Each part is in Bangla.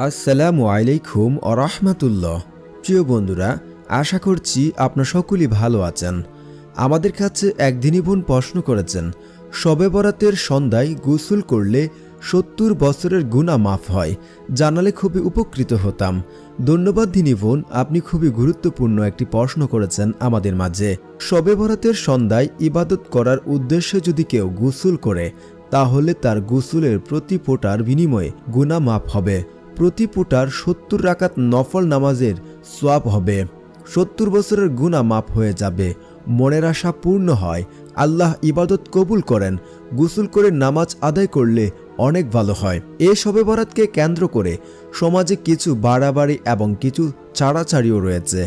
আসসালামু আলাইকুম ওয়া রাহমাতুল্লাহ। প্রিয় বন্ধুরা, আশা করছি আপনারা সকলেই ভালো আছেন। আমাদের কাছে একদিনই বোন প্রশ্ন করেছেন, শবে বরাতের সন্ধ্যায় গোসল করলে ৭০ বছরের গুনাহ মাফ হয়, জানালে খুবই উপকৃত হতাম। ধন্যবাদ দিনী বোন, আপনি খুবই গুরুত্বপূর্ণ একটি প্রশ্ন করেছেন আমাদের মাঝে। শবে বরাতের সন্ধ্যায় ইবাদত করার উদ্দেশ্যে যদি কেউ গোসল করে, তাহলে তার গোসলের প্রতি ফোঁটার বিনিময়ে গুনাহ মাফ হবে। প্রতি ফোঁটার ৭০ রাকাত নফল নামাজের সওয়াব হবে। ৭০ বছরের গুনাহ মাফ হয়ে যাবে, মনের আশা পূর্ণ হয়, আল্লাহ ইবাদত কবুল করেন। গোসল করে নামাজ আদায় করলে অনেক ভালো হয়। এ শবে বরাতকে কেন্দ্র করে সমাজে কিছু বাড়াবাড়ি এবং কিছু ছাড়াছাড়িও রয়েছে।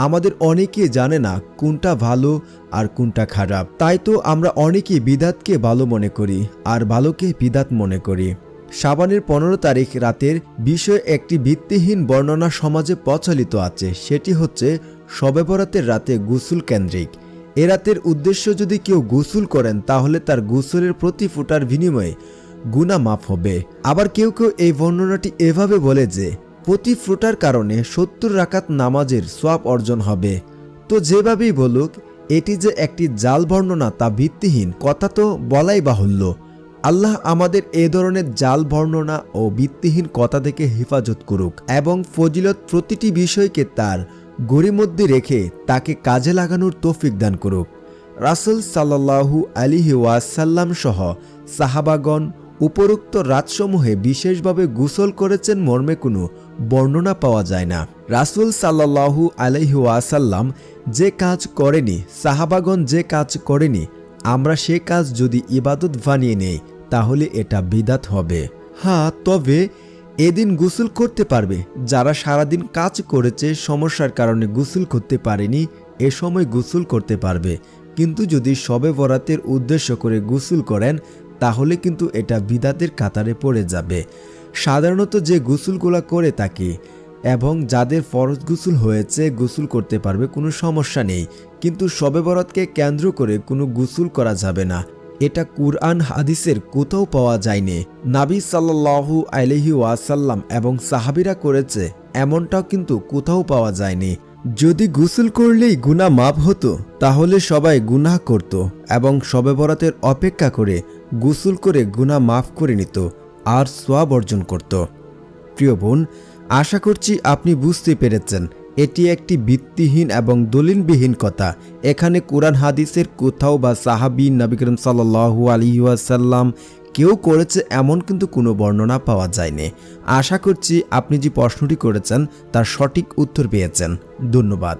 আমাদের অনেকেই জানে না কোনটা ভালো আর কোনটা খারাপ। তাই তো আমরা অনেকেই বিদাতকে ভালো মনে করি আর ভালোকে বিদাত মনে করি। শাবানের ১৫ তারিখ রাতের বিষয়ে একটি ভিত্তিহীন বর্ণনা সমাজে প্রচলিত আছে, সেটি হচ্ছে শবে বরাতের রাতে গোসল কেন্দ্রিক। এ রাতের উদ্দেশ্য যদি কেউ গোসল করেন, তাহলে তার গোসলের প্রতি ফোঁটার বিনিময়ে গুনাহ মাফ হবে। আবার কেউ কেউ এই বর্ণনাটি এভাবে বলে যে প্রতি ফোঁটার কারণে ৭০ রাকাত নামাজের সওয়াব অর্জন হবে। তো যেভাবেই বলুক, এটি যে একটি জাল বর্ণনা তা ভিত্তিহীন কথা তো বলাই বাহুল্য। আল্লাহ আমাদের এ ধরনের জাল বর্ণনা ও ভিত্তিহীন কথা থেকে হেফাজত করুক এবং ফজিলত প্রতিটি বিষয়কে তার গড়ির মধ্যে রেখে তাকে কাজে লাগানোর তৌফিক দান করুক। রাসূল সাল্লাল্লাহু আলাইহি ওয়াসাল্লাম সহ সাহাবাগণ উপরোক্ত রাতসমূহে বিশেষভাবে গোসল করেছেন মর্মে কোনো বর্ণনা পাওয়া যায় না। রাসূল সাল্লাল্লাহু আলাইহি ওয়াসাল্লাম যে কাজ করেনি, সাহাবাগণ যে কাজ করেনি, আমরা সে কাজ যদি ইবাদত বানিয়ে নেই, তাহলে এটা বিদাত হবে। হ্যাঁ, তবে এদিন গোসল করতে পারবে যারা সারাদিন কাজ করেছে, সমস্যার কারণে গোসল করতে পারেনি, এ সময় গোসল করতে পারবে। কিন্তু যদি শবে বরাতের উদ্দেশ্য করে গোসল করেন, তাহলে কিন্তু এটা বিদাতের কাতারে পড়ে যাবে। সাধারণত যে গোসলগুলো করে থাকি এবং যাদের ফরজ গোসল হয়েছে, গোসল করতে পারবে, কোনো সমস্যা নেই। কিন্তু শবে বরাতকে কেন্দ্র করে কোনো গোসল করা যাবে না, এটা কুরআন হাদিসের কোথাও পাওয়া যায়নি। নবী সাল্লাল্লাহু আলাইহি ওয়াসাল্লাম এবং সাহাবীরা করেছে, এমনটাও কিন্তু কোথাও পাওয়া যায়নি। যদি গোসল করলেই গুনাহ মাফ হতো, তাহলে সবাই গুনাহ করত এবং শবে বরাতের অপেক্ষা করে গোসল করে গুনাহ মাফ করে নিত আর সওয়াব অর্জন করত। প্রিয় বোন, আশা করছি আপনি বুঝতে পেরেছেন এটি একটি ভিত্তিহীন এবং দলিলবিহীন কথা। এখানে কোরআন হাদিসের কোথাও বা সাহাবী, নবী করিম সাল্লাল্লাহু আলাইহি ওয়াসাল্লাম কেউ করেছে এমন কিন্তু কোনো বর্ণনা পাওয়া যায়নি। আশা করছি আপনি যে প্রশ্নটি করেছেন তার সঠিক উত্তর পেয়েছেন। ধন্যবাদ।